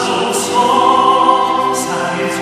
하소서 사해주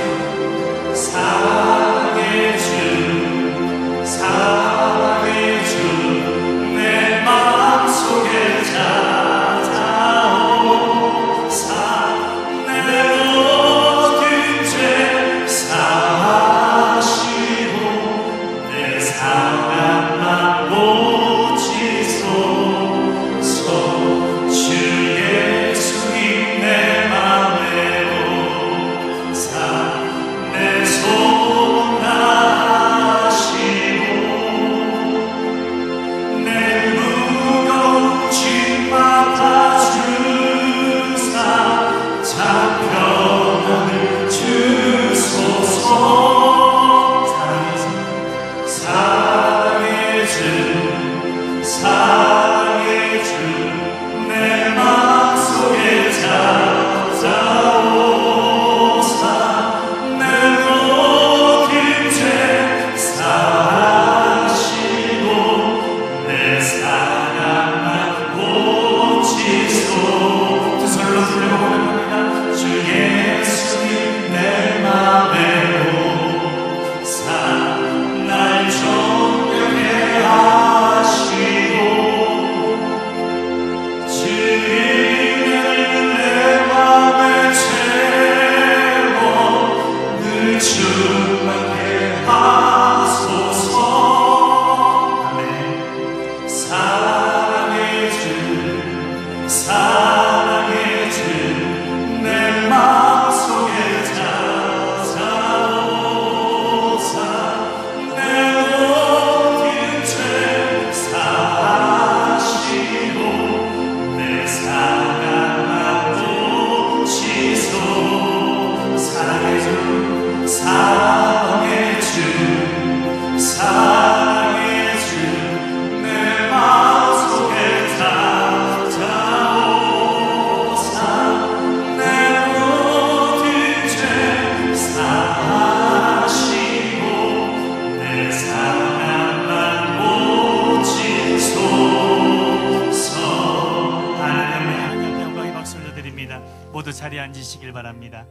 자리에 앉으시길 바랍니다.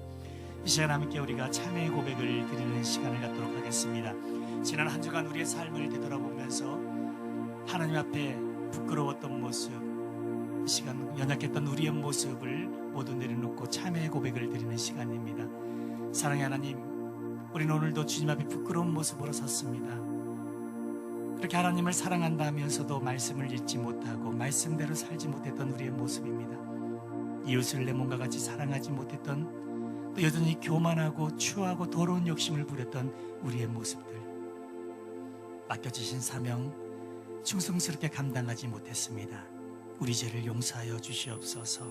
이 시간 함께 우리가 참회의 고백을 드리는 시간을 갖도록 하겠습니다. 지난 한 주간 우리의 삶을 되돌아보면서 하나님 앞에 부끄러웠던 모습, 이 시간 연약했던 우리의 모습을 모두 내려놓고 참회의 고백을 드리는 시간입니다. 사랑의 하나님, 우리는 오늘도 주님 앞에 부끄러운 모습으로 섰습니다. 그렇게 하나님을 사랑한다 하면서도 말씀을 잊지 못하고 말씀대로 살지 못했던 우리의 모습입니다. 이웃을 내 몸과 같이 사랑하지 못했던, 또 여전히 교만하고 추하고 더러운 욕심을 부렸던 우리의 모습들, 맡겨주신 사명 충성스럽게 감당하지 못했습니다. 우리 죄를 용서하여 주시옵소서.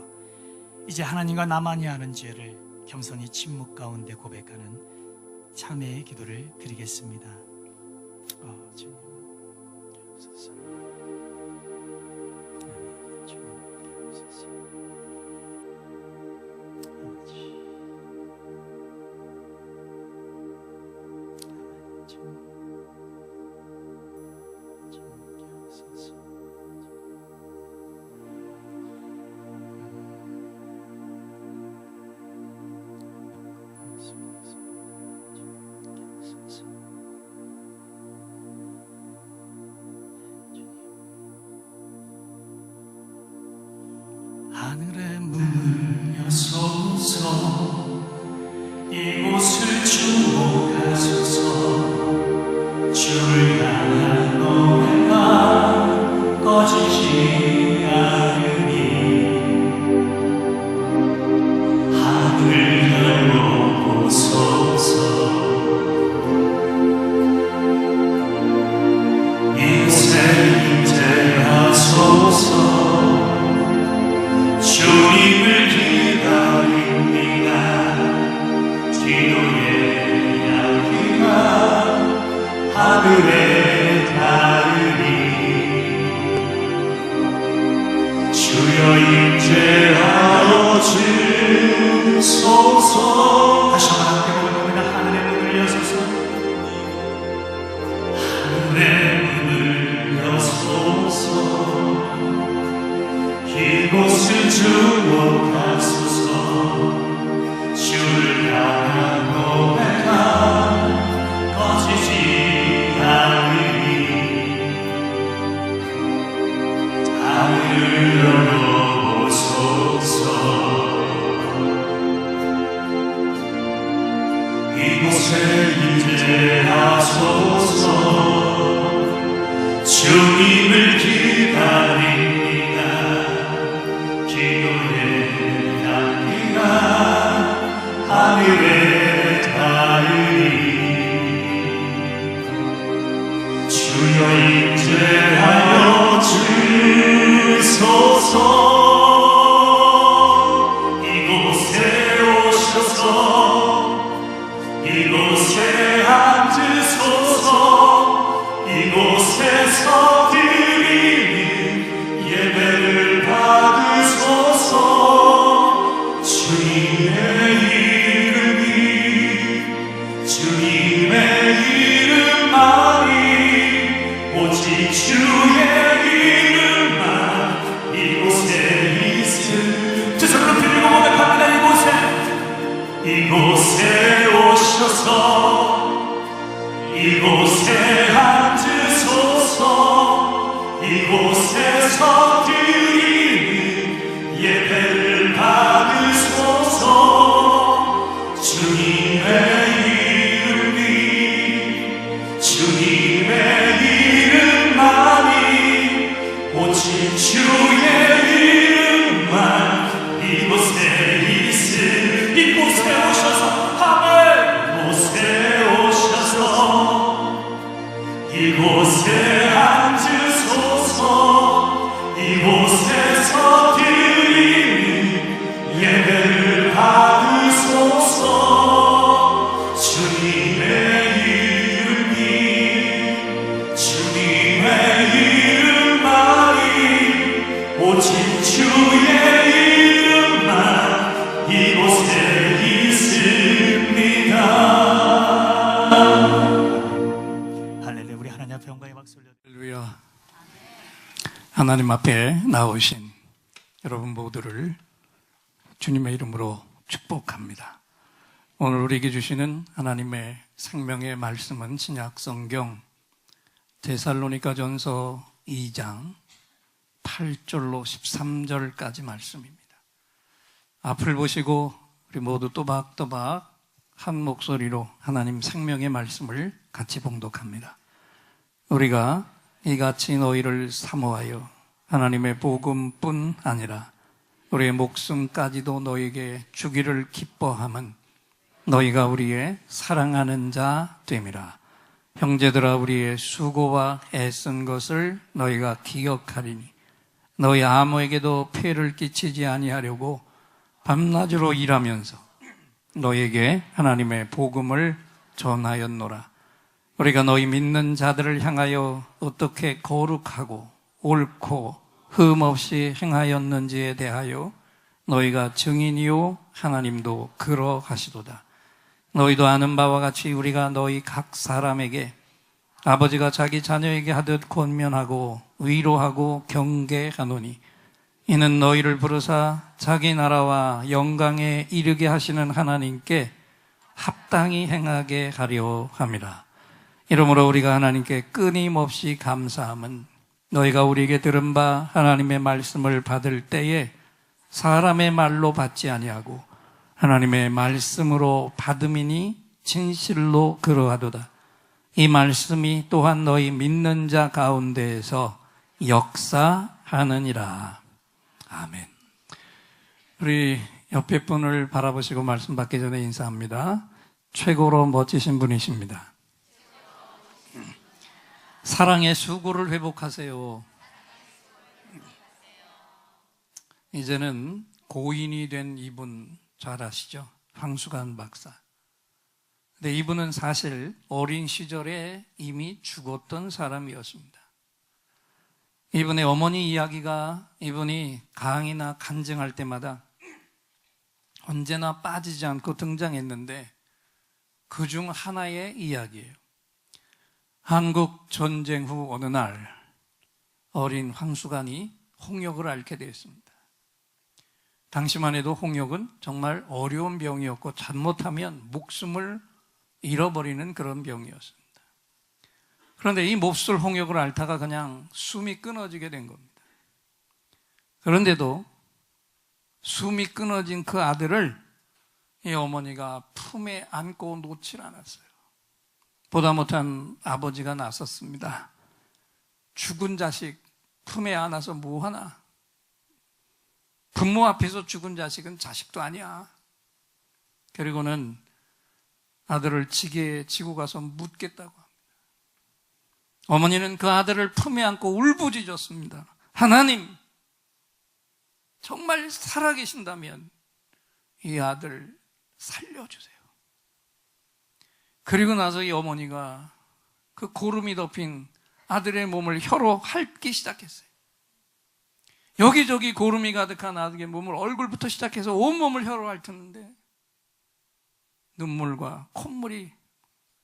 이제 하나님과 나만이 아는 죄를 겸손히 침묵 가운데 고백하는 참회의 기도를 드리겠습니다. 주님 주옵소서. 주님 주옵소서. 하늘의 문을 여소서, 이곳을 주목하소서. 주를 향한 노래가 꺼지지 않으니 하늘 열어보소서. 이곳에 임재하소서. 주님을 기다립니다. 기도의 향기가 하늘에 닿으니 주여 임재하여 주소서. 다시 한번 함께 고백합니다. 하늘의 문을 여소서. 하늘의 문을 여소서. 이곳을 주목하소서. 주를 향한 노래가 꺼지지 않으니 하늘을 열어보소서. 이곳에 임재하소서. 주님을 기다립니다. 기도의 향기가 하늘에 닿으니 주여 임재하여 주소서. 이곳에 오셔서 이곳에 앉으소서. 이곳에서 드리는 예배를 받으소서. 주님의 이름이, 주님의 이름만이, 오직 주의 이름만 이곳에 있음. 두 손으로 들리고 고백합니다. 이곳에 오셔서 이곳에 앉으소서. 이곳에서 드리는 예배를 받으소서. 주님의 이름이, 주님의 이름만이, 오직 주의 이름만 이곳에 있음. 이곳에 오셔서 하늘 이곳에 오셔서 이곳에 앉으소서. 이곳에서 드리는 예배를 받으소서. 주님의 이름이, 주님의 이름만이, 오직 주의 이름만 이곳에 있습니다. 할렐루야. 우리 하나님 앞에 영광의 박수 올려. 할렐루야. 하나님 앞에 나오신 여러분 모두를 주님의 이름으로 축복합니다. 오늘 우리에게 주시는 하나님의 생명의 말씀은 신약성경 데살로니가전서 2장 8절로 13절까지 말씀입니다. 앞을 보시고 우리 모두 또박또박 한 목소리로 하나님 생명의 말씀을 같이 봉독합니다. 우리가 이같이 너희를 사모하여 하나님의 복음뿐 아니라 우리의 목숨까지도 너희에게 주기를 기뻐함은 너희가 우리의 사랑하는 자 됨이라. 형제들아, 우리의 수고와 애쓴 것을 너희가 기억하리니 너희 아무에게도 폐를 끼치지 아니하려고 밤낮으로 일하면서 너희에게 하나님의 복음을 전하였노라. 우리가 너희 믿는 자들을 향하여 어떻게 거룩하고 옳고 흠 없이 행하였는지에 대하여 너희가 증인이요 하나님도 그러하시도다. 너희도 아는 바와 같이 우리가 너희 각 사람에게 아버지가 자기 자녀에게 하듯 권면하고 위로하고 경계하노니 이는 너희를 부르사 자기 나라와 영광에 이르게 하시는 하나님께 합당히 행하게 하려 함이라. 이러므로 우리가 하나님께 끊임없이 감사함은 너희가 우리에게 들은 바 하나님의 말씀을 받을 때에 사람의 말로 받지 아니하고 하나님의 말씀으로 받음이니 진실로 그러하도다. 이 말씀이 또한 너희 믿는 자 가운데에서 역사하느니라. 아멘. 우리 옆에 분을 바라보시고 말씀 받기 전에 인사합니다. 최고로 멋지신 분이십니다. 사랑의 수고를 회복하세요. 이제는 고인이 된 이분 잘 아시죠? 황수관 박사. 근데 이분은 사실 어린 시절에 이미 죽었던 사람이었습니다. 이분의 어머니 이야기가 이분이 강의나 간증할 때마다 언제나 빠지지 않고 등장했는데 그중 하나의 이야기예요. 한국 전쟁 후 어느 날 어린 황수관이 홍역을 앓게 되었습니다. 당시만 해도 홍역은 정말 어려운 병이었고 잘못하면 목숨을 잃어버리는 그런 병이었습니다. 그런데 이 몹쓸 홍역을 앓다가 그냥 숨이 끊어지게 된 겁니다. 그런데도 숨이 끊어진 그 아들을 이 어머니가 품에 안고 놓질 않았어요. 보다 못한 아버지가 나섰습니다. 죽은 자식 품에 안아서 뭐하나? 부모 앞에서 죽은 자식은 자식도 아니야. 그리고는 아들을 지게에 지고 가서 묻겠다고 합니다. 어머니는 그 아들을 품에 안고 울부짖었습니다. 하나님, 정말 살아계신다면 이 아들 살려주세요. 그리고 나서 이 어머니가 그 고름이 덮인 아들의 몸을 혀로 핥기 시작했어요. 여기저기 고름이 가득한 아들의 몸을 얼굴부터 시작해서 온몸을 혀로 핥았는데 눈물과 콧물이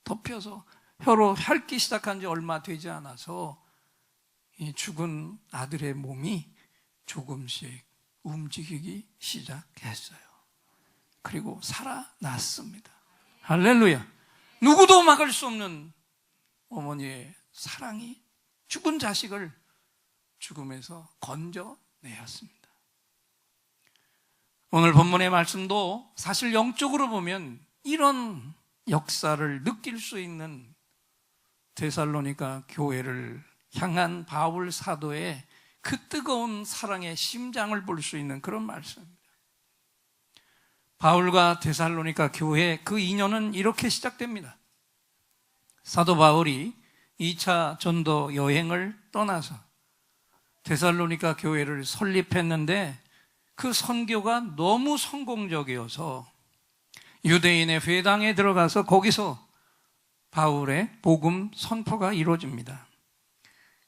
덮여서 혀로 핥기 시작한 지 얼마 되지 않아서 이 죽은 아들의 몸이 조금씩 움직이기 시작했어요. 그리고 살아났습니다. 할렐루야. 누구도 막을 수 없는 어머니의 사랑이 죽은 자식을 죽음에서 건져내었습니다. 오늘 본문의 말씀도 사실 영적으로 보면 이런 역사를 느낄 수 있는 데살로니가 교회를 향한 바울 사도의 그 뜨거운 사랑의 심장을 볼 수 있는 그런 말씀입니다. 바울과 데살로니가 교회 그 인연은 이렇게 시작됩니다. 사도 바울이 2차 전도 여행을 떠나서 데살로니가 교회를 설립했는데 그 선교가 너무 성공적이어서 유대인의 회당에 들어가서 거기서 바울의 복음 선포가 이루어집니다.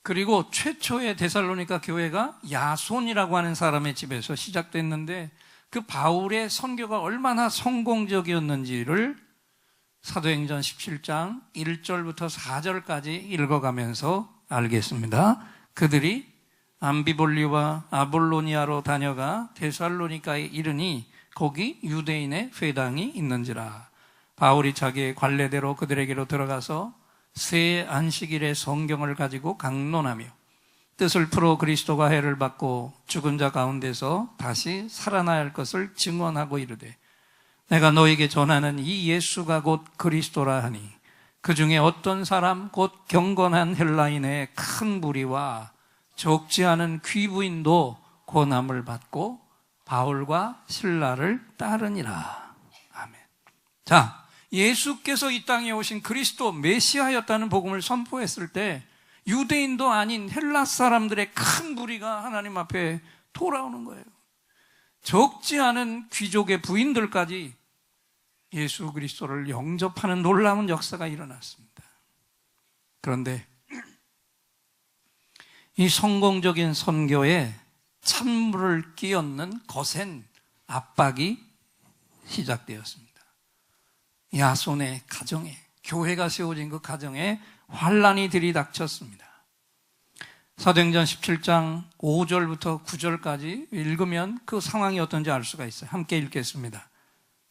그리고 최초의 데살로니가 교회가 야손이라고 하는 사람의 집에서 시작됐는데 그 바울의 선교가 얼마나 성공적이었는지를 사도행전 17장 1절부터 4절까지 읽어가면서 알겠습니다. 그들이 암비볼리와 아볼로니아로 다녀가 데살로니가에 이르니 거기 유대인의 회당이 있는지라. 바울이 자기의 관례대로 그들에게로 들어가서 새 안식일의 성경을 가지고 강론하며 뜻을 풀어 그리스도가 해를 받고 죽은 자 가운데서 다시 살아나야 할 것을 증언하고 이르되, 내가 너에게 전하는 이 예수가 곧 그리스도라 하니 그 중에 어떤 사람 곧 경건한 헬라인의 큰 무리와 적지 않은 귀부인도 고난을 받고 바울과 실라를 따르니라. 아멘. 자, 예수께서 이 땅에 오신 그리스도 메시아였다는 복음을 선포했을 때 유대인도 아닌 헬라 사람들의 큰 무리가 하나님 앞에 돌아오는 거예요. 적지 않은 귀족의 부인들까지 예수 그리스도를 영접하는 놀라운 역사가 일어났습니다. 그런데 이 성공적인 선교에 찬물을 끼얹는 거센 압박이 시작되었습니다. 야손의 가정에, 교회가 세워진 그 가정에 환란이 들이닥쳤습니다. 사도행전 17장 5절부터 9절까지 읽으면 그 상황이 어떤지 알 수가 있어요. 함께 읽겠습니다.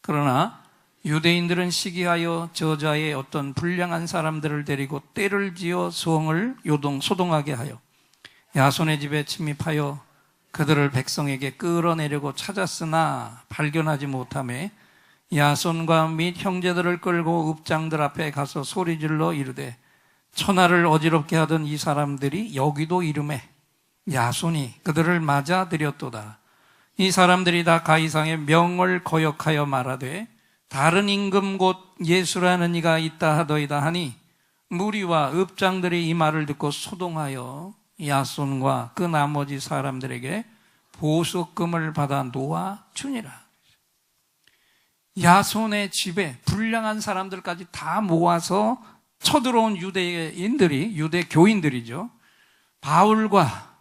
그러나 유대인들은 시기하여 저자의 어떤 불량한 사람들을 데리고 떼를 지어 성을 소동하게 하여 야손의 집에 침입하여 그들을 백성에게 끌어내려고 찾았으나 발견하지 못하매 야손과 및 형제들을 끌고 읍장들 앞에 가서 소리질러 이르되, 천하를 어지럽게 하던 이 사람들이 여기도 이름에 야손이 그들을 맞아들였도다. 이 사람들이 다 가이상의 명을 거역하여 말하되 다른 임금 곧 예수라는 이가 있다 하더이다 하니, 무리와 읍장들이 이 말을 듣고 소동하여 야손과 그 나머지 사람들에게 보석금을 받아 놓아 주니라. 야손의 집에 불량한 사람들까지 다 모아서 쳐들어온 유대 교인들이죠. 바울과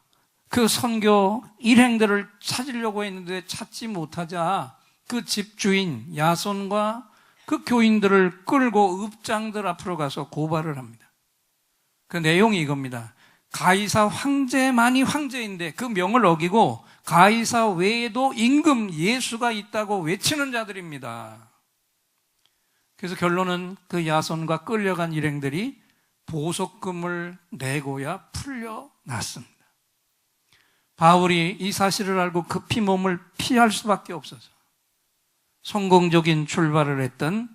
그 선교 일행들을 찾으려고 했는데 찾지 못하자 그 집주인 야손과 그 교인들을 끌고 읍장들 앞으로 가서 고발을 합니다. 그 내용이 이겁니다. 가이사 황제만이 황제인데 그 명을 어기고 가이사 외에도 임금 예수가 있다고 외치는 자들입니다. 그래서 결론은 그 야손과 끌려간 일행들이 보석금을 내고야 풀려났습니다. 바울이 이 사실을 알고 급히 몸을 피할 수밖에 없어서 성공적인 출발을 했던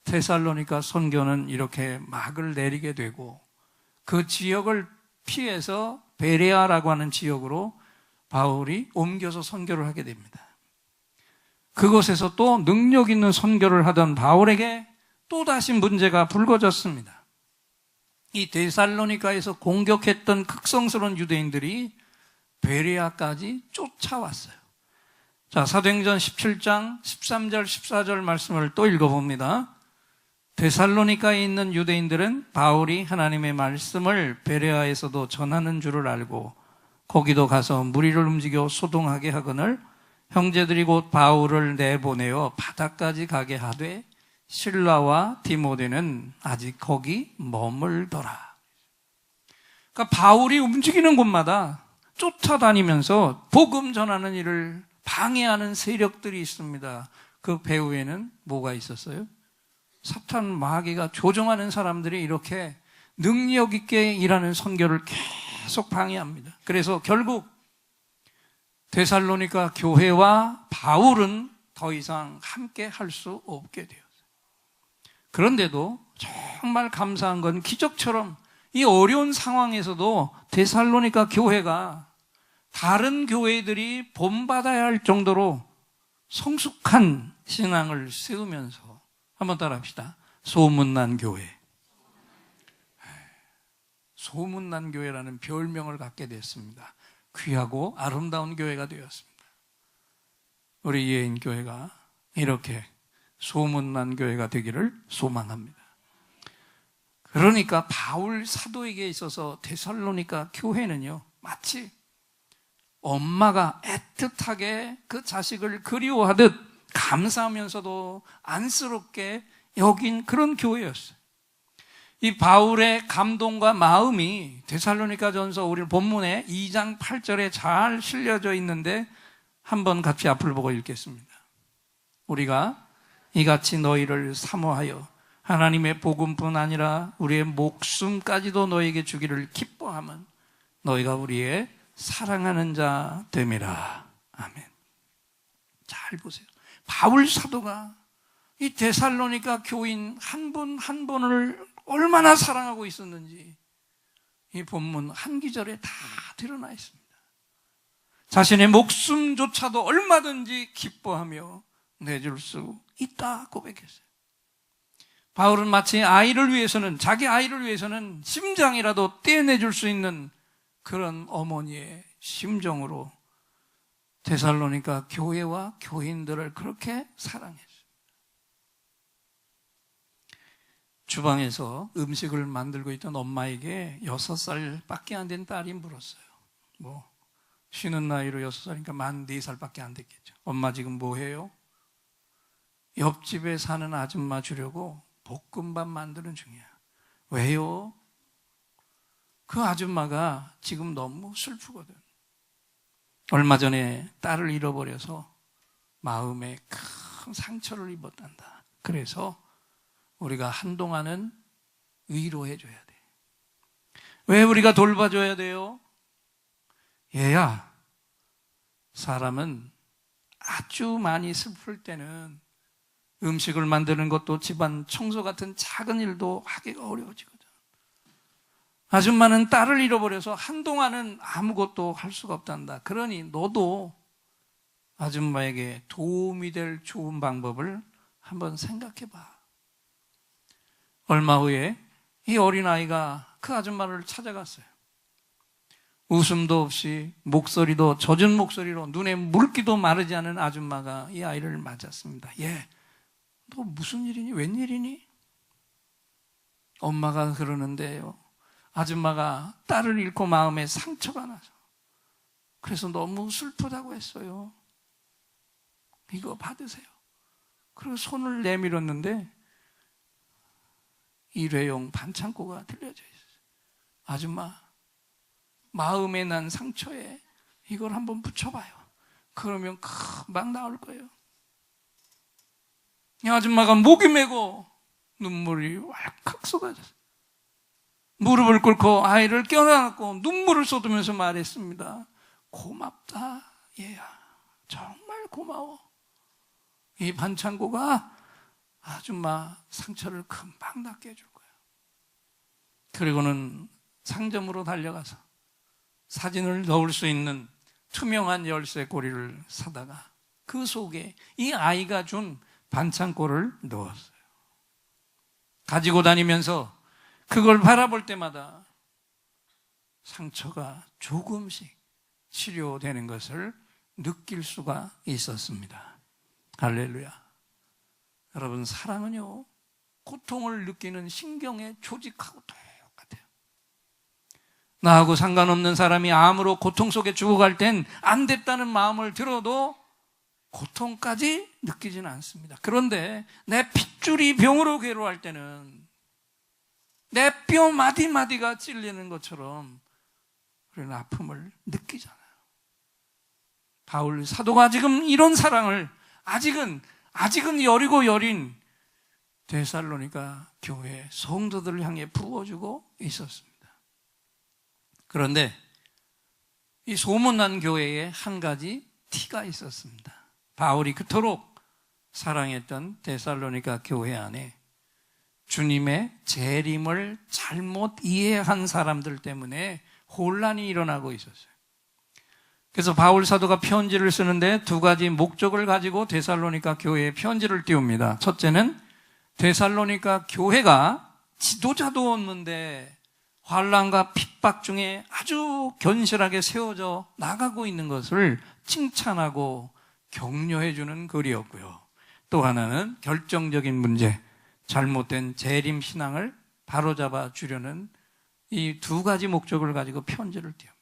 데살로니가 선교는 이렇게 막을 내리게 되고, 그 지역을 피해서 베레아라고 하는 지역으로 바울이 옮겨서 선교를 하게 됩니다. 그곳에서 또 능력 있는 선교를 하던 바울에게 또다시 문제가 불거졌습니다. 이 데살로니가에서 공격했던 극성스러운 유대인들이 베레아까지 쫓아왔어요. 자, 사도행전 17장 13절 14절 말씀을 또 읽어봅니다. 데살로니가에 있는 유대인들은 바울이 하나님의 말씀을 베레아에서도 전하는 줄을 알고 거기도 가서 무리를 움직여 소동하게 하거늘 형제들이 곧 바울을 내보내어 바다까지 가게 하되 실라와 디모데는 아직 거기 머물더라. 그러니까 바울이 움직이는 곳마다 쫓아다니면서 복음 전하는 일을 방해하는 세력들이 있습니다. 그 배후에는 뭐가 있었어요? 사탄 마귀가 조종하는 사람들이 이렇게 능력 있게 일하는 선교를 계속 방해합니다. 그래서 결국 데살로니가 교회와 바울은 더 이상 함께 할 수 없게 되었어요. 그런데도 정말 감사한 건 기적처럼 이 어려운 상황에서도 데살로니가 교회가 다른 교회들이 본받아야 할 정도로 성숙한 신앙을 세우면서, 한번 따라합시다. 소문난 교회. 소문난 교회라는 별명을 갖게 됐습니다. 귀하고 아름다운 교회가 되었습니다. 우리 예인교회가 이렇게 소문난 교회가 되기를 소망합니다. 그러니까 바울 사도에게 있어서 데살로니가 교회는요, 마치 엄마가 애틋하게 그 자식을 그리워하듯 감사하면서도 안쓰럽게 여긴 그런 교회였어요. 이 바울의 감동과 마음이 데살로니가전서 우리 본문에 2장 8절에 잘 실려져 있는데 한번 같이 앞을 보고 읽겠습니다. 우리가 이같이 너희를 사모하여 하나님의 복음뿐 아니라 우리의 목숨까지도 너에게 주기를 기뻐함은 너희가 우리의 사랑하는 자 됨이라. 아멘. 잘 보세요. 바울 사도가 이 데살로니가 교인 한 분 한 분을 얼마나 사랑하고 있었는지 이 본문 한 기절에 다 드러나 있습니다. 자신의 목숨조차도 얼마든지 기뻐하며 내줄 수 있다 고백했어요. 바울은 마치 아이를 위해서는, 자기 아이를 위해서는 심장이라도 떼어내줄 수 있는 그런 어머니의 심정으로 데살로니가 교회와 교인들을 그렇게 사랑했어요. 주방에서 음식을 만들고 있던 엄마에게 6살밖에 안 된 딸이 물었어요. 쉬는 나이로 6살이니까 만 4살밖에 안 됐겠죠. 엄마 지금 뭐 해요? 옆집에 사는 아줌마 주려고 볶음밥 만드는 중이야. 왜요? 그 아줌마가 지금 너무 슬프거든. 얼마 전에 딸을 잃어버려서 마음에 큰 상처를 입었단다. 그래서 우리가 한동안은 위로해줘야 돼. 왜 우리가 돌봐줘야 돼요? 얘야, 사람은 아주 많이 슬플 때는 음식을 만드는 것도 집안 청소 같은 작은 일도 하기가 어려워지거든. 아줌마는 딸을 잃어버려서 한동안은 아무것도 할 수가 없단다. 그러니 너도 아줌마에게 도움이 될 좋은 방법을 한번 생각해봐. 얼마 후에 이 어린아이가 그 아줌마를 찾아갔어요. 웃음도 없이 목소리도 젖은 목소리로 눈에 물기도 마르지 않은 아줌마가 이 아이를 맞았습니다. 얘, 너 무슨 일이니? 웬일이니? 엄마가 그러는데요, 아줌마가 딸을 잃고 마음에 상처가 나서 그래서 너무 슬프다고 했어요. 이거 받으세요. 그리고 손을 내밀었는데 일회용 반창고가 들려져 있어요. 아줌마, 마음에 난 상처에 이걸 한번 붙여봐요. 그러면 금방 나올 거예요. 이 아줌마가 목이 메고 눈물이 왈칵 쏟아졌어요. 무릎을 꿇고 아이를 껴안고 눈물을 쏟으면서 말했습니다. 고맙다 얘야, 정말 고마워. 이 반창고가 아줌마 상처를 금방 낫게 해줄 거야. 그리고는 상점으로 달려가서 사진을 넣을 수 있는 투명한 열쇠 고리를 사다가 그 속에 이 아이가 준 반창고를 넣었어요. 가지고 다니면서 그걸 바라볼 때마다 상처가 조금씩 치료되는 것을 느낄 수가 있었습니다. 할렐루야. 여러분, 사랑은요, 고통을 느끼는 신경의 조직하고 똑같아요. 나하고 상관없는 사람이 암으로 고통 속에 죽어갈 땐 안 됐다는 마음을 들어도 고통까지 느끼지는 않습니다. 그런데 내 핏줄이 병으로 괴로워할 때는 내 뼈 마디마디가 찔리는 것처럼 우리는 아픔을 느끼잖아요. 바울 사도가 지금 이런 사랑을 아직은 여리고 여린 데살로니가 교회 성도들을 향해 부어주고 있었습니다. 그런데 이 소문난 교회에 한 가지 티가 있었습니다. 바울이 그토록 사랑했던 데살로니가 교회 안에 주님의 재림을 잘못 이해한 사람들 때문에 혼란이 일어나고 있었어요. 그래서 바울 사도가 편지를 쓰는데 두 가지 목적을 가지고 데살로니가 교회에 편지를 띄웁니다. 첫째는 데살로니가 교회가 지도자도 없는데 환난과 핍박 중에 아주 견실하게 세워져 나가고 있는 것을 칭찬하고 격려해 주는 글이었고요. 또 하나는 결정적인 문제, 잘못된 재림 신앙을 바로잡아 주려는 이 두 가지 목적을 가지고 편지를 띄웁니다.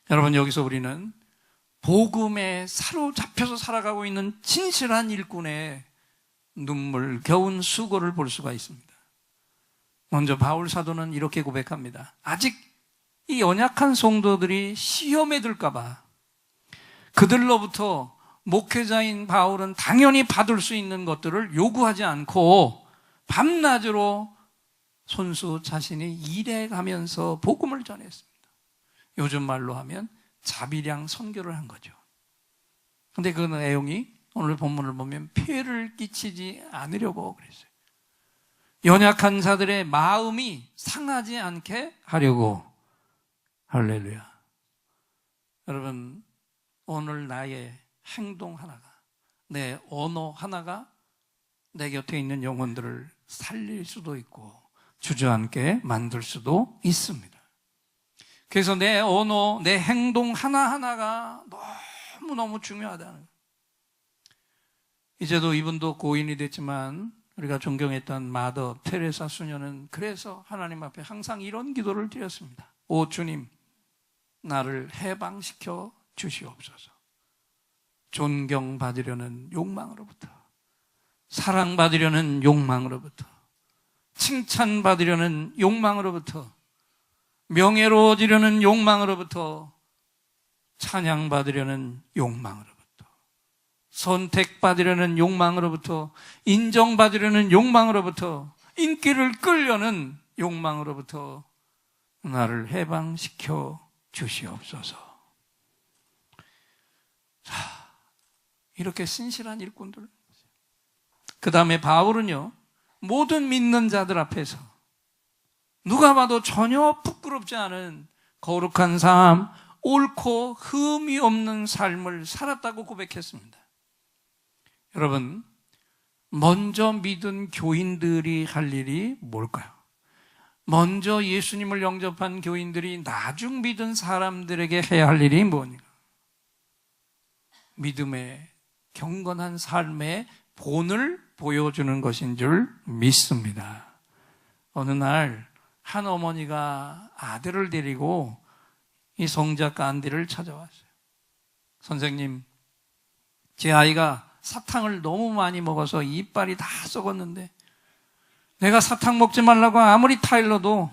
여러분, 여기서 우리는 복음에 사로잡혀서 살아가고 있는 진실한 일꾼의 눈물겨운 수고를 볼 수가 있습니다. 먼저 바울 사도는 이렇게 고백합니다. 아직 이 연약한 성도들이 시험에 들까 봐 그들로부터 목회자인 바울은 당연히 받을 수 있는 것들을 요구하지 않고 밤낮으로 손수 자신이 일해가면서 복음을 전했습니다. 요즘 말로 하면 자비량 선교를 한 거죠. 근데 그 내용이 오늘 본문을 보면 폐를 끼치지 않으려고 그랬어요. 연약한 자들의 마음이 상하지 않게 하려고. 할렐루야. 여러분, 오늘 나의 행동 하나가, 내 언어 하나가 내 곁에 있는 영혼들을 살릴 수도 있고 주저앉게 만들 수도 있습니다. 그래서 내 언어, 내 행동 하나하나가 너무너무 중요하다는 거예요. 이제도 이분도 고인이 됐지만 우리가 존경했던 마더 테레사 수녀는 그래서 하나님 앞에 항상 이런 기도를 드렸습니다. 오 주님, 나를 해방시켜 주시옵소서. 존경받으려는 욕망으로부터, 사랑받으려는 욕망으로부터, 칭찬받으려는 욕망으로부터, 명예로워지려는 욕망으로부터, 찬양받으려는 욕망으로부터, 선택받으려는 욕망으로부터, 인정받으려는 욕망으로부터, 인기를 끌려는 욕망으로부터 나를 해방시켜 주시옵소서. 자, 이렇게 신실한 일꾼들. 그 다음에 바울은요, 모든 믿는 자들 앞에서 누가 봐도 전혀 부끄럽지 않은 거룩한 삶, 옳고 흠이 없는 삶을 살았다고 고백했습니다. 여러분, 먼저 믿은 교인들이 할 일이 뭘까요? 먼저 예수님을 영접한 교인들이 나중 믿은 사람들에게 해야 할 일이 뭐니까? 믿음의 경건한 삶의 본을 보여주는 것인 줄 믿습니다. 어느 날 한 어머니가 아들을 데리고 이 성자가 안디를 찾아왔어요. 선생님, 제 아이가 사탕을 너무 많이 먹어서 이빨이 다 썩었는데 내가 사탕 먹지 말라고 아무리 타일러도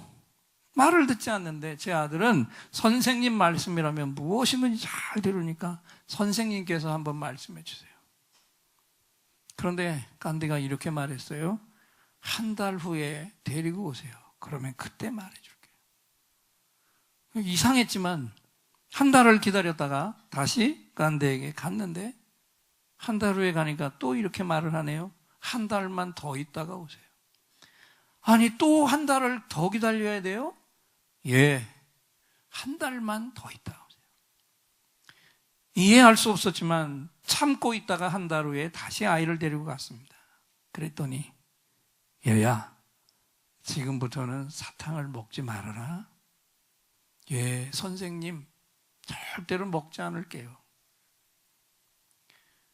말을 듣지 않는데 제 아들은 선생님 말씀이라면 무엇이든지 잘 들으니까 선생님께서 한번 말씀해 주세요. 그런데 깐디가 이렇게 말했어요. 한 달 후에 데리고 오세요. 그러면 그때 말해줄게요. 이상했지만 한 달을 기다렸다가 다시 깐디에게 갔는데 한 달 후에 가니까 또 이렇게 말을 하네요. 한 달만 더 있다가 오세요. 아니, 또 한 달을 더 기다려야 돼요? 예, 한 달만 더 있다가 오세요. 이해할 수 없었지만 참고 있다가 한 달 후에 다시 아이를 데리고 갔습니다. 그랬더니 얘야, 지금부터는 사탕을 먹지 말아라. 예, 선생님, 절대로 먹지 않을게요.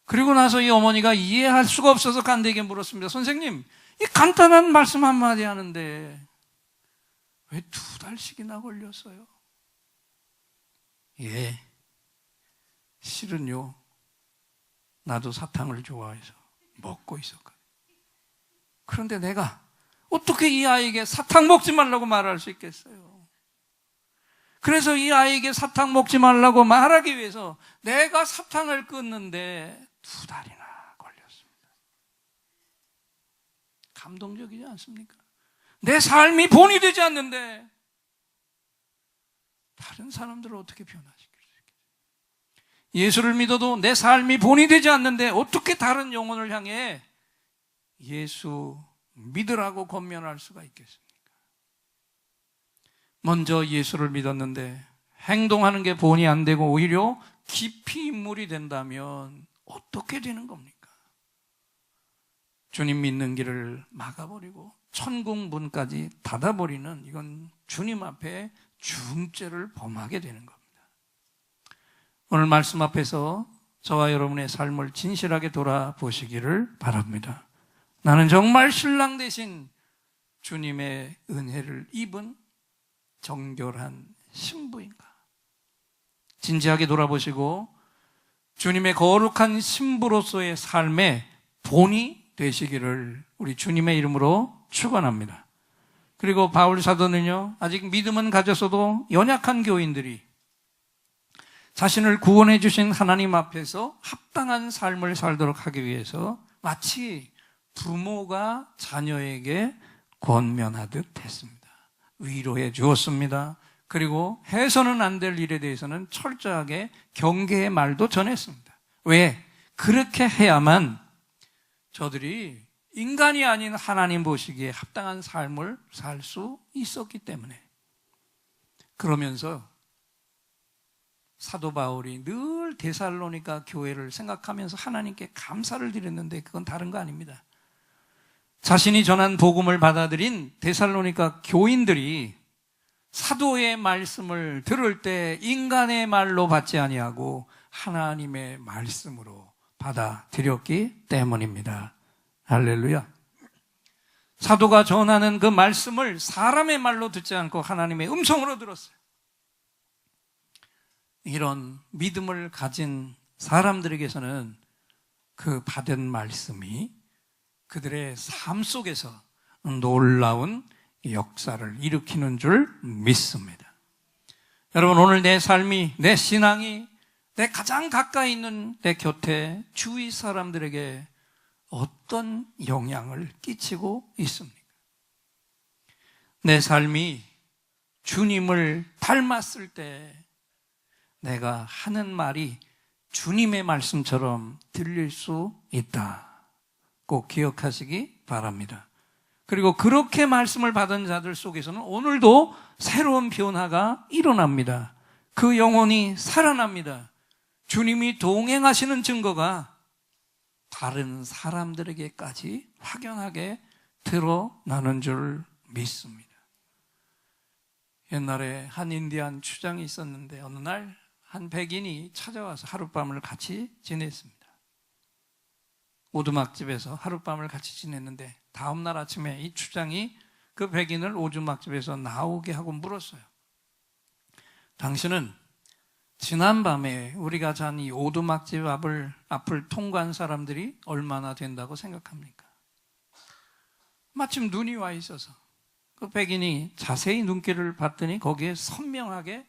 그리고 나서 이 어머니가 이해할 수가 없어서 간디에게 물었습니다. 선생님, 이 간단한 말씀 한마디 하는데 왜 2달씩이나 걸렸어요? 예, 실은요, 나도 사탕을 좋아해서 먹고 있었거든요. 그런데 내가 어떻게 이 아이에게 사탕 먹지 말라고 말할 수 있겠어요? 그래서 이 아이에게 사탕 먹지 말라고 말하기 위해서 내가 사탕을 끊는데 2달이나 걸렸습니다. 감동적이지 않습니까? 내 삶이 본이 되지 않는데 다른 사람들을 어떻게 변화시킬 수 있겠어요? 예수를 믿어도 내 삶이 본이 되지 않는데 어떻게 다른 영혼을 향해 예수 믿으라고 권면할 수가 있겠습니까? 먼저 예수를 믿었는데 행동하는 게 본이 안 되고 오히려 깊이 인물이 된다면 어떻게 되는 겁니까? 주님 믿는 길을 막아버리고 천국 문까지 닫아버리는, 이건 주님 앞에 중죄를 범하게 되는 겁니다. 오늘 말씀 앞에서 저와 여러분의 삶을 진실하게 돌아보시기를 바랍니다. 나는 정말 신랑 되신 주님의 은혜를 입은 정결한 신부인가? 진지하게 돌아보시고 주님의 거룩한 신부로서의 삶의 본이 되시기를 우리 주님의 이름으로 축원합니다. 그리고 바울 사도는요, 아직 믿음은 가졌어도 연약한 교인들이 자신을 구원해 주신 하나님 앞에서 합당한 삶을 살도록 하기 위해서 마치 부모가 자녀에게 권면하듯 했습니다. 위로해 주었습니다. 그리고 해서는 안 될 일에 대해서는 철저하게 경계의 말도 전했습니다. 왜? 그렇게 해야만 저들이 인간이 아닌 하나님 보시기에 합당한 삶을 살 수 있었기 때문에. 그러면서 사도 바울이 늘 데살로니가 교회를 생각하면서 하나님께 감사를 드렸는데 그건 다른 거 아닙니다. 자신이 전한 복음을 받아들인 데살로니가 교인들이 사도의 말씀을 들을 때 인간의 말로 받지 아니하고 하나님의 말씀으로 받아들였기 때문입니다. 할렐루야. 사도가 전하는 그 말씀을 사람의 말로 듣지 않고 하나님의 음성으로 들었어요. 이런 믿음을 가진 사람들에게서는 그 받은 말씀이 그들의 삶 속에서 놀라운 역사를 일으키는 줄 믿습니다. 여러분, 오늘 내 삶이, 내 신앙이 내 가장 가까이 있는 내 곁에 주위 사람들에게 어떤 영향을 끼치고 있습니까? 내 삶이 주님을 닮았을 때 내가 하는 말이 주님의 말씀처럼 들릴 수 있다. 꼭 기억하시기 바랍니다. 그리고 그렇게 말씀을 받은 자들 속에서는 오늘도 새로운 변화가 일어납니다. 그 영혼이 살아납니다. 주님이 동행하시는 증거가 다른 사람들에게까지 확연하게 드러나는 줄 믿습니다. 옛날에 한 인디안 추장이 있었는데 어느 날 한 백인이 찾아와서 하룻밤을 같이 지냈습니다. 오두막집에서 하룻밤을 같이 지냈는데 다음날 아침에 이 추장이 그 백인을 오두막집에서 나오게 하고 물었어요. 당신은 지난밤에 우리가 잔 이 오두막집 앞을 통과한 사람들이 얼마나 된다고 생각합니까? 마침 눈이 와 있어서 그 백인이 자세히 눈길을 봤더니 거기에 선명하게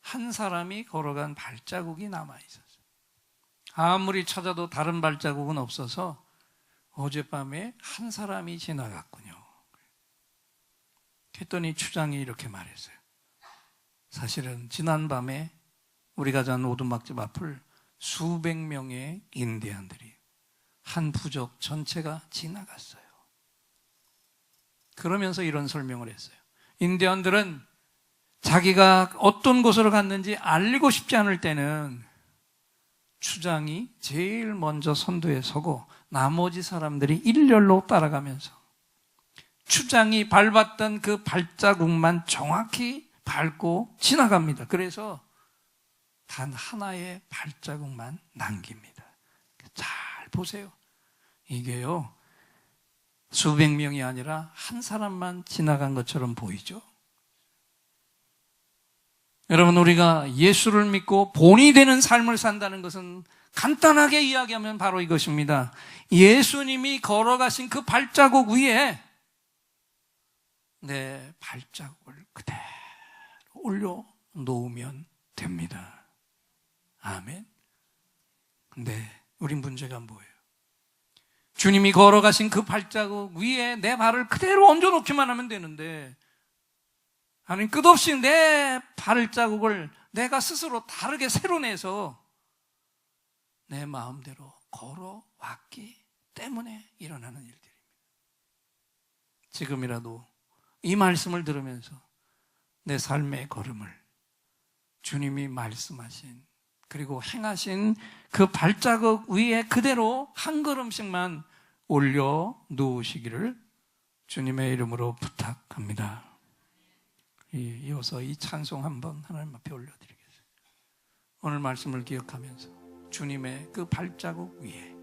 한 사람이 걸어간 발자국이 남아있었어요. 아무리 찾아도 다른 발자국은 없어서 어젯밤에 한 사람이 지나갔군요. 했더니 추장이 이렇게 말했어요. 사실은 지난밤에 우리가 잔 오두막집 앞을 수백 명의 인디안들이 한 부족 전체가 지나갔어요. 그러면서 이런 설명을 했어요. 인디언들은 자기가 어떤 곳으로 갔는지 알리고 싶지 않을 때는 추장이 제일 먼저 선두에 서고 나머지 사람들이 일렬로 따라가면서 추장이 밟았던 그 발자국만 정확히 밟고 지나갑니다. 그래서 단 하나의 발자국만 남깁니다. 잘 보세요. 이게요, 수백 명이 아니라 한 사람만 지나간 것처럼 보이죠? 여러분, 우리가 예수를 믿고 본이 되는 삶을 산다는 것은 간단하게 이야기하면 바로 이것입니다. 예수님이 걸어가신 그 발자국 위에 내 발자국을 그대로 올려놓으면 됩니다. 아멘. 근데 우리 문제가 뭐예요? 주님이 걸어가신 그 발자국 위에 내 발을 그대로 얹어놓기만 하면 되는데, 아니, 끝없이 내 발자국을 내가 스스로 다르게 새로 내서 내 마음대로 걸어왔기 때문에 일어나는 일들입니다. 지금이라도 이 말씀을 들으면서 내 삶의 걸음을 주님이 말씀하신 그리고 행하신 그 발자국 위에 그대로 한 걸음씩만 올려놓으시기를 주님의 이름으로 부탁합니다. 이어서 이 찬송 한번 하나님 앞에 올려드리겠습니다. 오늘 말씀을 기억하면서 주님의 그 발자국 위에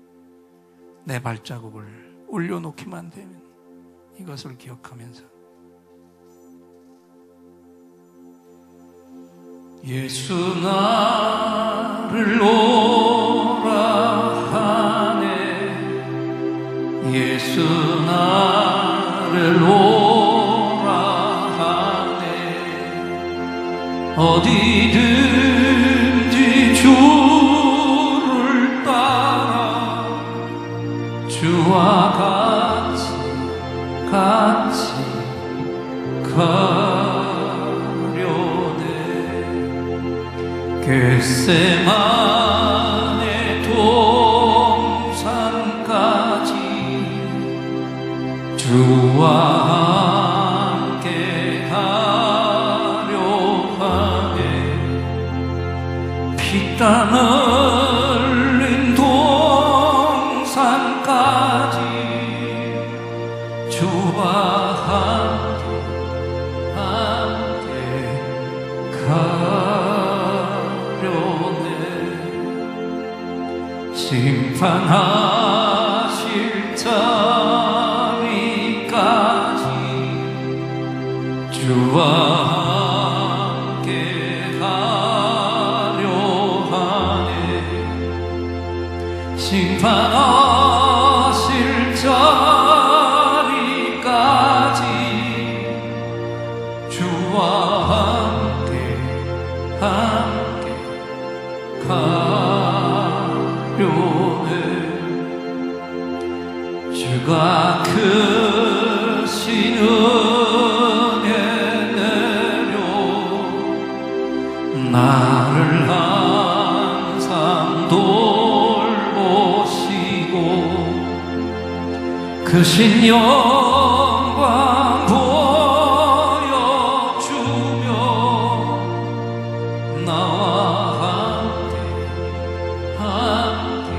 내 발자국을 올려놓기만 되면, 이것을 기억하면서 예수 나를 오라 하네, 예수 나를 오라 하네, 어디든지 가려네. 겟세마네 동산까지 주와 함께 가려 하네. 피땀 흘린 동산까지 주와 함께 가려네. 심판하실 자리까지 주와 함께 가려 하네. 심판하실 자리까지 주와 함께 가려네. 주가 크신 은혜 내려 나를 항상 돌보시고 크신 영광 보여주며 나와 함께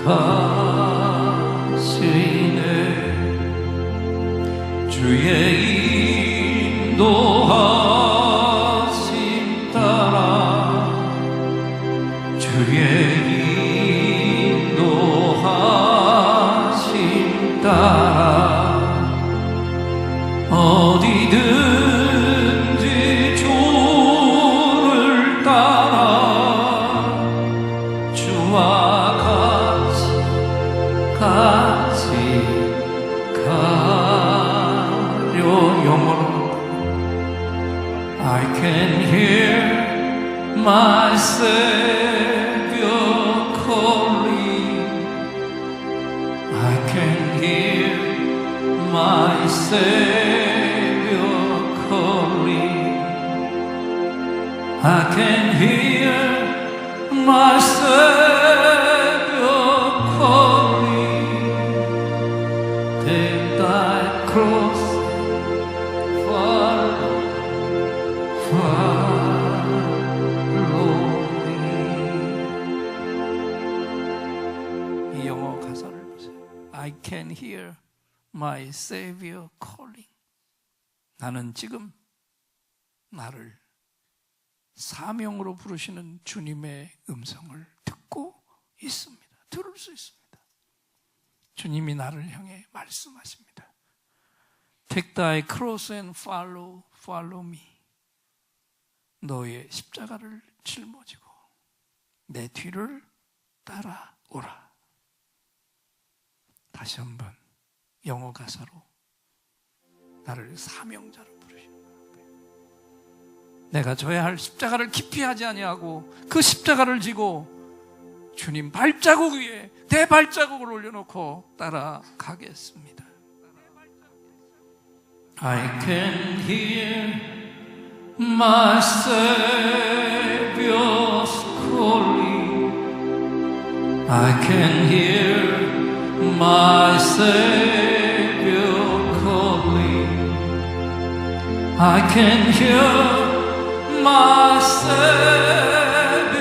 가시네. 주의 인도하심 따라 주의 인도하심 따라 어디든지 주를 따라 주와 같이 가려. 영어로 I can hear my Savior calling. I can hear my Savior calling. I can hear my Savior calling. Take thy cross, follow me. 이 영어 가사를 보세요. I can hear my Savior calling. 나는 지금 나를 사명으로 부르시는 주님의 음성을 듣고 있습니다. 들을 수 있습니다. 주님이 나를 향해 말씀하십니다. Take thy cross and follow me. 너의 십자가를 짊어지고 내 뒤를 따라오라. 다시 한번 영어 가사로 나를 사명자로 부르시는 거예요. 내가 져야 할 십자가를 깊이 하지 아니하고 그 십자가를 지고 주님 발자국 위에 내 발자국을 올려놓고 따라가겠습니다. I can hear my Savior's calling. I can hear my Savior calling. I can hear my Savior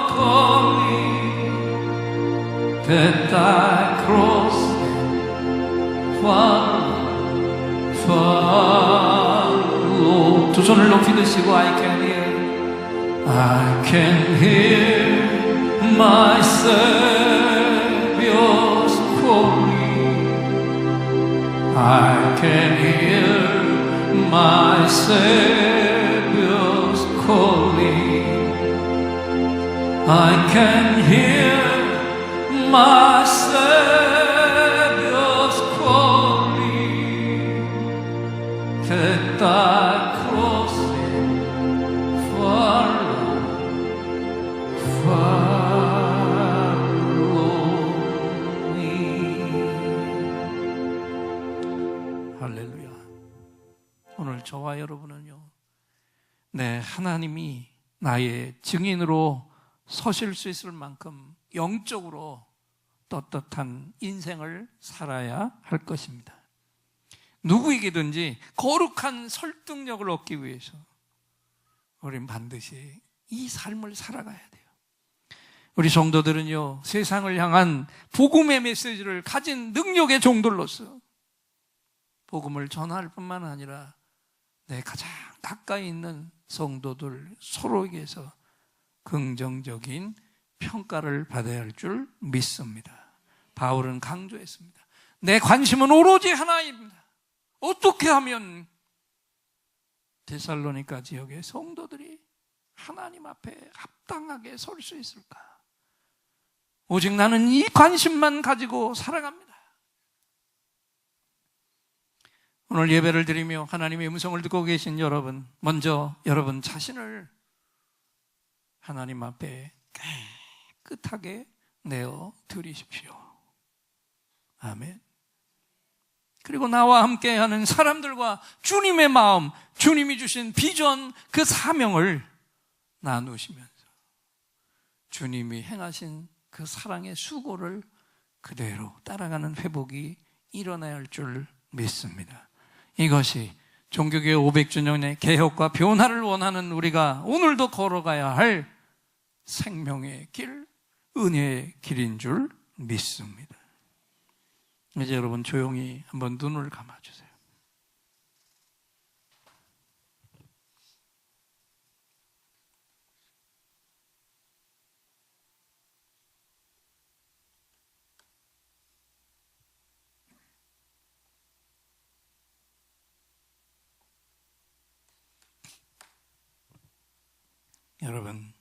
calling. That thy cross follow. 두 손을 높이 드시고 I can hear my Savior's calling. I can hear my Savior's calling. I can hear my Savior's calling. Take thy cross and follow me. 할렐루야. 오늘 저와 여러분은요, 네, 하나님이 나의 증인으로 서실 수 있을 만큼 영적으로 떳떳한 인생을 살아야 할 것입니다. 누구에게든지 거룩한 설득력을 얻기 위해서 우린 반드시 이 삶을 살아가야 돼요. 우리 성도들은요, 세상을 향한 복음의 메시지를 가진 능력의 종들로서 복음을 전할 뿐만 아니라 내 가장 가까이 있는 성도들 서로에게서 긍정적인 평가를 받아야 할 줄 믿습니다. 바울은 강조했습니다. 내 관심은 오로지 하나입니다. 어떻게 하면 데살로니가 지역의 성도들이 하나님 앞에 합당하게 설 수 있을까? 오직 나는 이 관심만 가지고 살아갑니다. 오늘 예배를 드리며 하나님의 음성을 듣고 계신 여러분, 먼저 여러분 자신을 하나님 앞에 깨끗하게 내어 드리십시오. 아멘. 그리고 나와 함께하는 사람들과 주님의 마음, 주님이 주신 비전, 그 사명을 나누시면서 주님이 행하신 그 사랑의 수고를 그대로 따라가는 회복이 일어나야 할 줄 믿습니다. 이것이 종교교회 500주년의 개혁과 변화를 원하는 우리가 오늘도 걸어가야 할 생명의 길, 은혜의 길인 줄 믿습니다. 이제 여러분 조용히 한번 눈을 감아주세요. 여러분,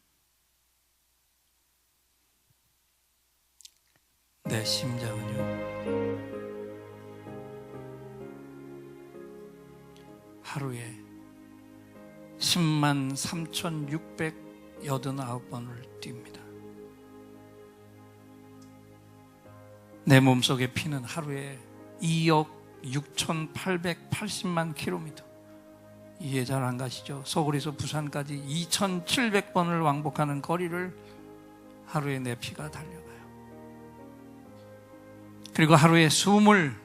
내 심장은요, 하루에 10만 3,689번을 뜁니다. 내 몸속의 피는 하루에 2억 6,880만 킬로미터. 이해 잘 안 가시죠? 서울에서 부산까지 2,700번을 왕복하는 거리를 하루에 내 피가 달려가요. 그리고 하루에 숨을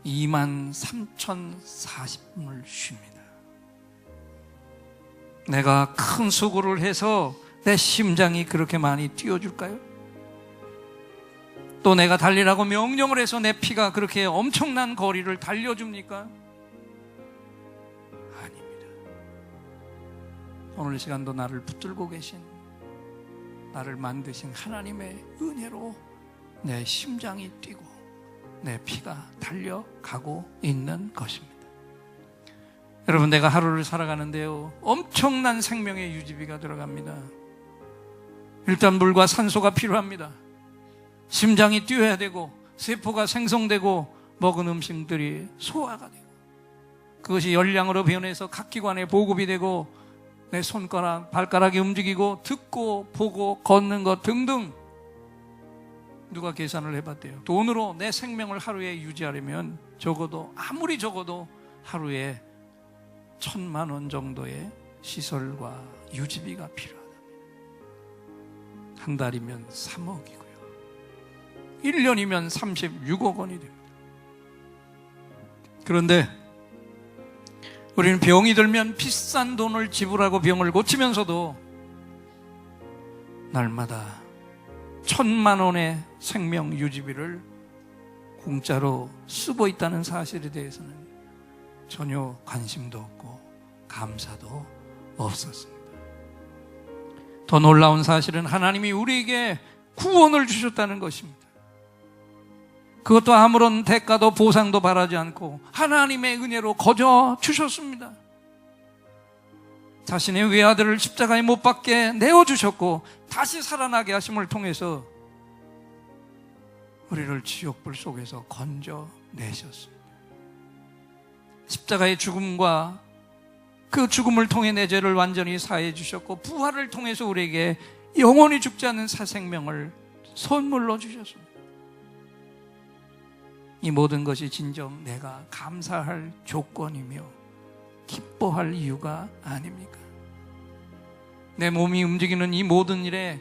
2만 3,040분을 쉽니다. 내가 큰 수고를 해서 내 심장이 그렇게 많이 뛰어줄까요? 또 내가 달리라고 명령을 해서 내 피가 그렇게 엄청난 거리를 달려줍니까? 아닙니다. 오늘 이 시간도 나를 붙들고 계신, 나를 만드신 하나님의 은혜로 내 심장이 뛰고 내 피가 달려가고 있는 것입니다. 여러분, 내가 하루를 살아가는데요, 엄청난 생명의 유지비가 들어갑니다. 일단 물과 산소가 필요합니다. 심장이 뛰어야 되고, 세포가 생성되고, 먹은 음식들이 소화가 되고, 그것이 열량으로 변해서 각 기관에 보급이 되고, 내 손가락, 발가락이 움직이고, 듣고, 보고, 걷는 것 등등. 누가 계산을 해봤대요. 돈으로 내 생명을 하루에 유지하려면 적어도, 아무리 적어도 하루에 1,000만 원 정도의 시설과 유지비가 필요하답니다. 한 달이면 3억이고요. 1년이면 36억 원이 됩니다. 그런데 우리는 병이 들면 비싼 돈을 지불하고 병을 고치면서도 날마다 1,000만 원의 생명 유지비를 공짜로 쓰고 있다는 사실에 대해서는 전혀 관심도 없고 감사도 없었습니다. 더 놀라운 사실은 하나님이 우리에게 구원을 주셨다는 것입니다. 그것도 아무런 대가도 보상도 바라지 않고 하나님의 은혜로 거저 주셨습니다. 자신의 외아들을 십자가에 못 박게 내어주셨고 다시 살아나게 하심을 통해서 우리를 지옥불 속에서 건져내셨습니다. 십자가의 죽음과 그 죽음을 통해 내 죄를 완전히 사해 주셨고 부활을 통해서 우리에게 영원히 죽지 않는 새 생명을 선물로 주셨습니다. 이 모든 것이 진정 내가 감사할 조건이며 기뻐할 이유가 아닙니까? 내 몸이 움직이는 이 모든 일에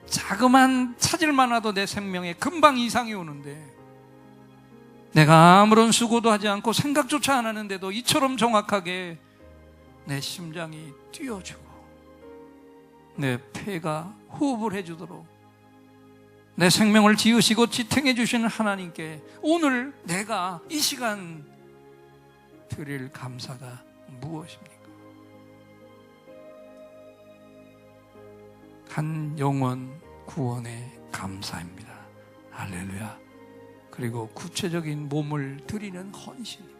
자그만 차질만 하도 내 생명에 금방 이상이 오는데, 내가 아무런 수고도 하지 않고 생각조차 안 하는데도 이처럼 정확하게 내 심장이 뛰어주고 내 폐가 호흡을 해주도록 내 생명을 지으시고 지탱해 주시는 하나님께 오늘 내가 이 시간 드릴 감사가 무엇입니까? 한 영혼 구원의 감사입니다. 할렐루야. 그리고 구체적인 몸을 드리는 헌신입니다.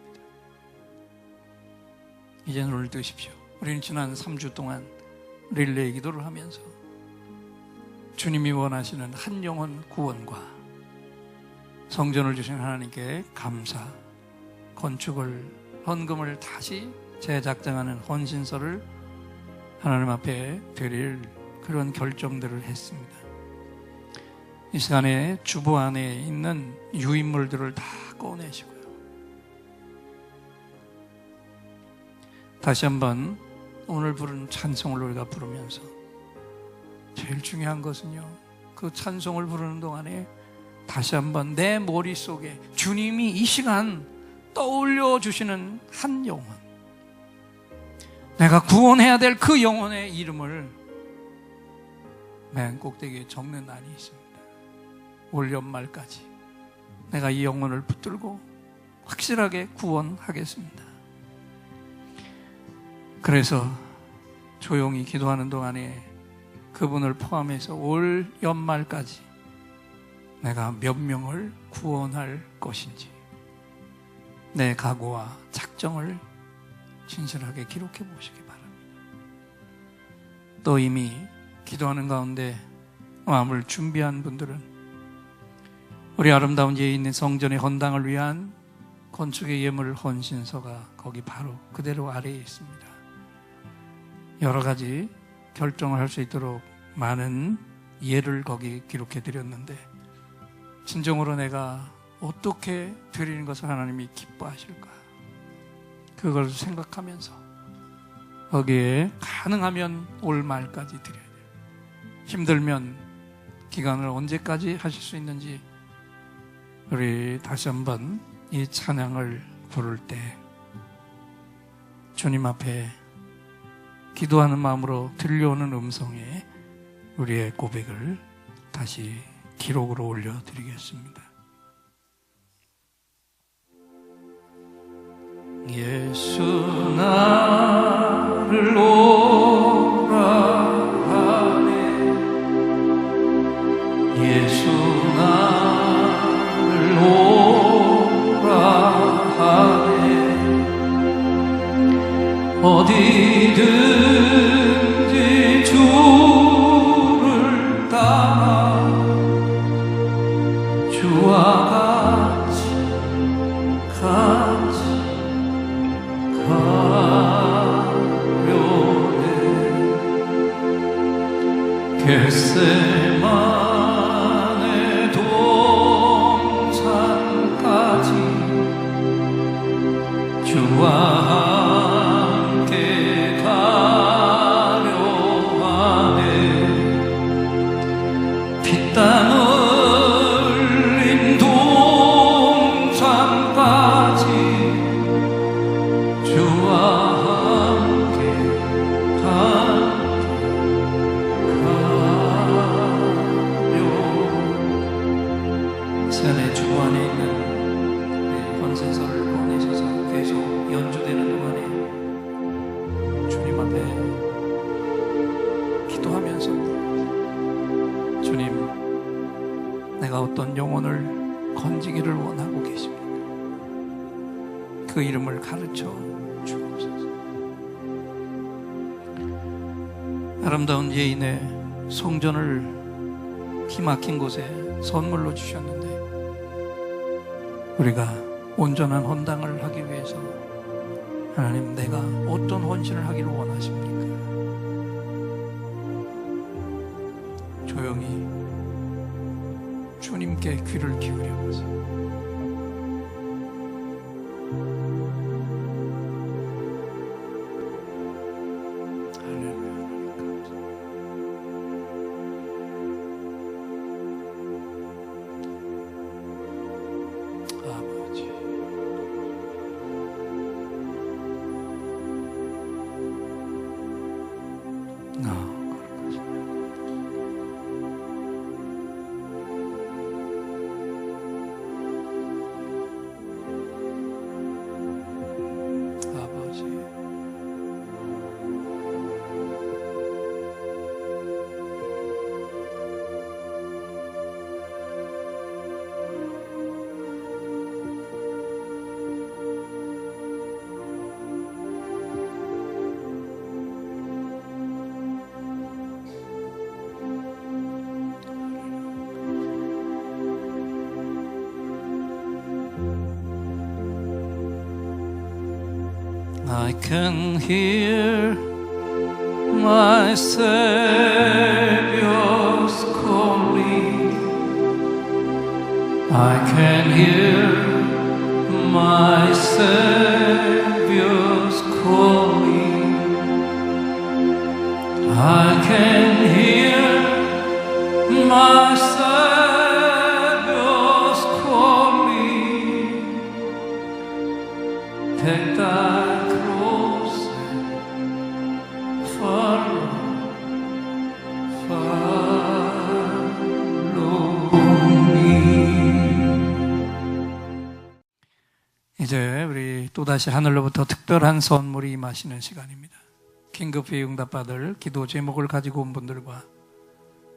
이제 눈을 뜨십시오. 우리는 지난 3주 동안 릴레이 기도를 하면서 주님이 원하시는 한 영혼 구원과 성전을 주신 하나님께 감사, 건축을, 헌금을 다시 재작정하는 헌신서를 하나님 앞에 드릴 그런 결정들을 했습니다. 이 시간에 주보 안에 있는 유인물들을 다 꺼내시고요. 다시 한번 오늘 부른 찬송을 우리가 부르면서 제일 중요한 것은요, 그 찬송을 부르는 동안에 다시 한번 내 머릿속에 주님이 이 시간 떠올려 주시는 한 영혼, 내가 구원해야 될 그 영혼의 이름을 맨 꼭대기에 적는 날이 있습니다. 올 연말까지 내가 이 영혼을 붙들고 확실하게 구원하겠습니다. 그래서 조용히 기도하는 동안에 그분을 포함해서 올 연말까지 내가 몇 명을 구원할 것인지 내 각오와 작정을 진실하게 기록해 보시기 바랍니다. 또 이미 기도하는 가운데 마음을 준비한 분들은 우리 아름다운 예에 있는 성전의 헌당을 위한 건축의 예물 헌신서가 거기 바로 그대로 아래에 있습니다. 여러 가지 결정을 할 수 있도록 많은 예를 거기 기록해 드렸는데, 진정으로 내가 어떻게 드리는 것을 하나님이 기뻐하실까, 그걸 생각하면서 거기에 가능하면 올 말까지 드려야 돼요. 힘들면 기간을 언제까지 하실 수 있는지 우리 다시 한번 이 찬양을 부를 때 주님 앞에 기도하는 마음으로 들려오는 음성에 우리의 고백을 다시 기록으로 올려드리겠습니다. 예수 나를 오라 하네, 예수 나를 오라 하네, 어디든지 주를 따라 주와 같이 가려네. 겟세마네 동산까지 주와 함께 가려 하네. 피땀 흘린 동산까지 주와 함께 가려. 시간에 주보 안에 있는 헌신서를 꺼내셔서 계속 연주되는 동안에 주님 앞에 기도하면서, 주님, 내가 어떤 영혼을 건지기를 원하고 계십니까? 그 이름을 가르쳐 주옵소서. 아름다운 예인의 성전을 기막힌 곳에 선물로 주셨는데, 우리가 온전한 헌당을 하기 위해서 하나님, 내가 어떤 헌신을 하기를 원하십니까? 조용히 주님께 귀를 기울여 보세요. I can hear my Savior's calling. I can hear my Savior's calling. I can hear my Savior's calling. Take thy cross and follow me. 이제 우리 또다시 하늘로부터 특별한 선물이 임하시는 시간입니다. 긴급히 응답받을 기도 제목을 가지고 온 분들과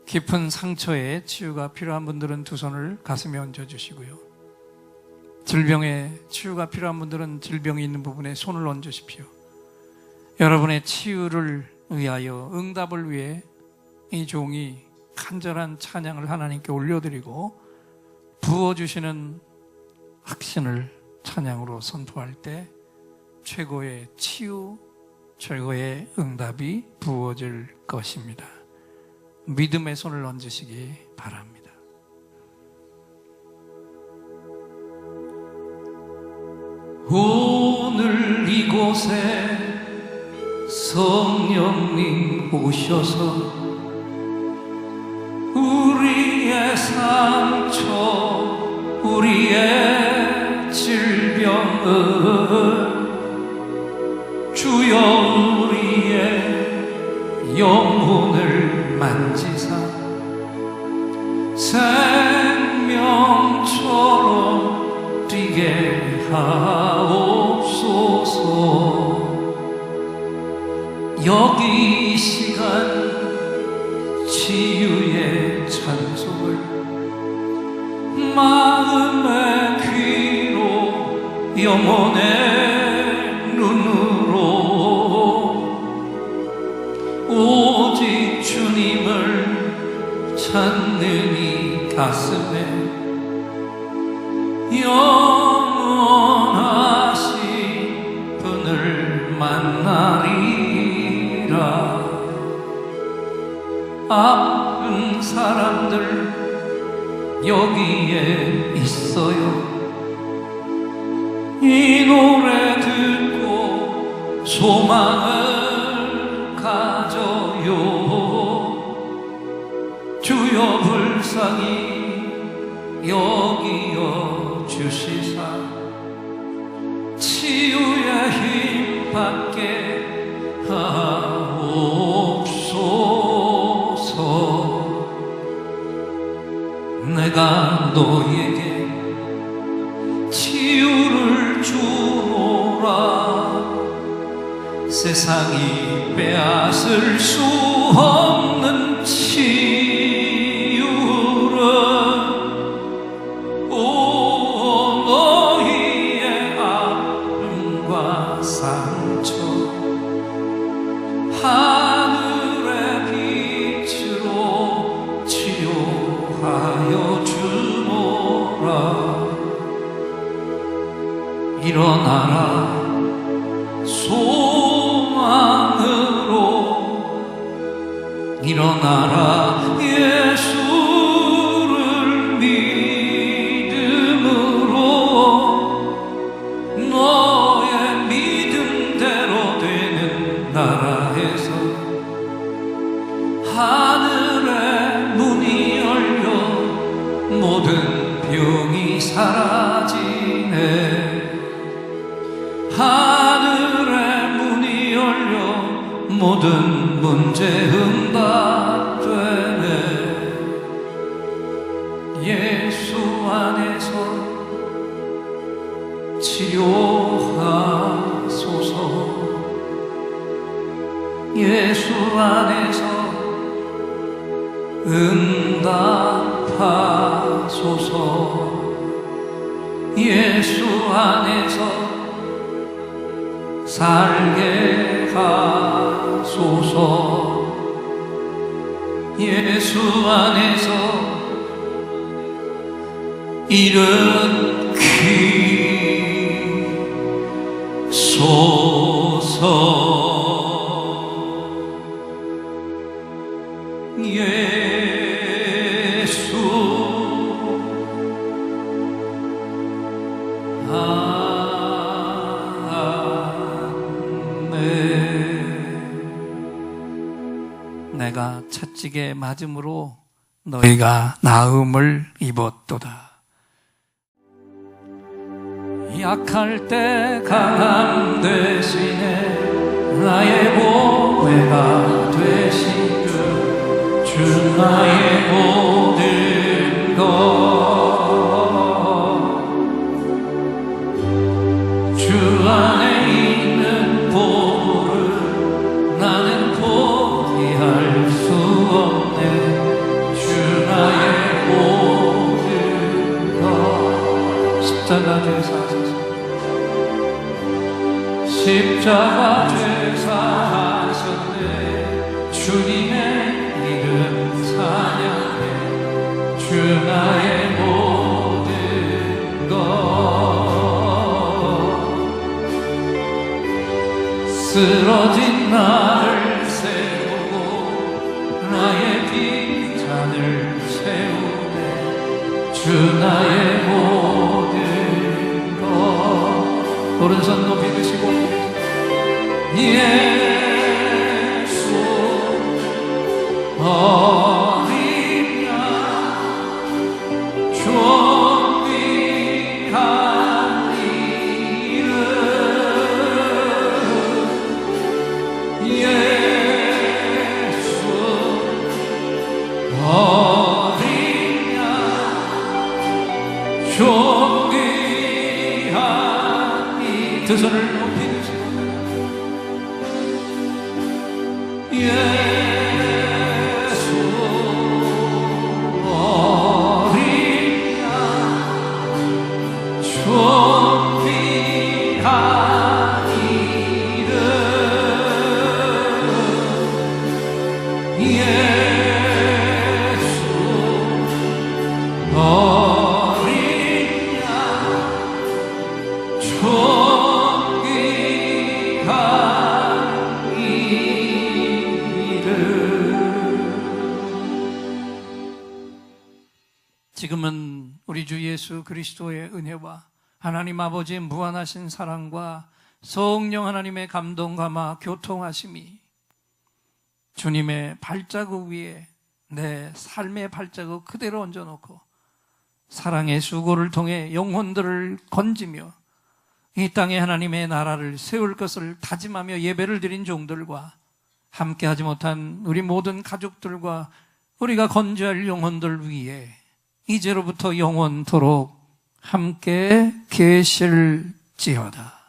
깊은 상처에 치유가 필요한 분들은 두 손을 가슴에 얹어주시고요. 질병에 치유가 필요한 분들은 질병이 있는 부분에 손을 얹으십시오. 여러분의 치유를 위하여, 응답을 위해 이 종이 간절한 찬양을 하나님께 올려드리고 부어주시는 확신을 찬양으로 선포할 때 최고의 치유, 최고의 응답이 부어질 것입니다. 믿음의 손을 얹으시기 바랍니다. 오늘 이곳에 성령님 오셔서 우리의 상처, 우리의 질병을 주여 우리의 영혼을 만지사 생명처럼 뛰게 하옵소서. 여기 이 시간 치유의 찬송을 마음의 귀로 영혼의 눈으로 오직 주님을 찾는 이 가슴에 영원하신 분을 만나리라. 아픈 사람들 여기에 있어요. 이 노래 듣고 소망을 가져요. 주여 불쌍히 여기여 주시사 치유의 힘 받게 하옵소서. 내가 너에게 치유를 주노라. 세상이 빼앗을 수 없는 치유를 오 너희의 아픔과 상처 하늘의 빛으로 치료하여 주노라. 일어나라 소망으로 일어나라 예수를 믿음으로 너의 믿음대로 되는 나라에서 하늘의 문이 열려 모든 병이 사라지네. 하늘의 문이 열려 모든 문제 응답되네. 예수 안에서 치료하소서. 예수 안에서 응답하소서. 예수 안에서 살게 하소서. 예수 안에서 일으키 소서. 예수 아멘. 내가 채찍에 맞음으로 너희가 나음을 입었도다. 약할 때 강함 되시네. 나의 보배가 되신 주 나의 모든 것. 주 안에 있는 보물을 나는 포기할 수 없네. 주 나의 모든 것. 십자가 제사 십자가 제사하셨네. 주님의 이름 찬양해. 주 나의 모든 것. 쓰러진 나를 세우고 나의 빈잔을 채우네. 주 나의 모든 것. 오른손 높이 드시고 예수 어린 양 존귀한 이름 예수 어린 양 존귀한 이름. 두 손을 높이 드시고 예수 어린 양 존귀한 이름 예수 어린 양 존귀한 지금은 우리 주 예수 그리스도의 은혜와 하나님 아버지의 무한하신 사랑과 성령 하나님의 감동감화 교통하심이 주님의 발자국 위에 내 삶의 발자국 그대로 얹어놓고 사랑의 수고를 통해 영혼들을 건지며 이 땅에 하나님의 나라를 세울 것을 다짐하며 예배를 드린 종들과 함께하지 못한 우리 모든 가족들과 우리가 건져야 할 영혼들 위에 이제로부터 영원토록 함께 계실지어다.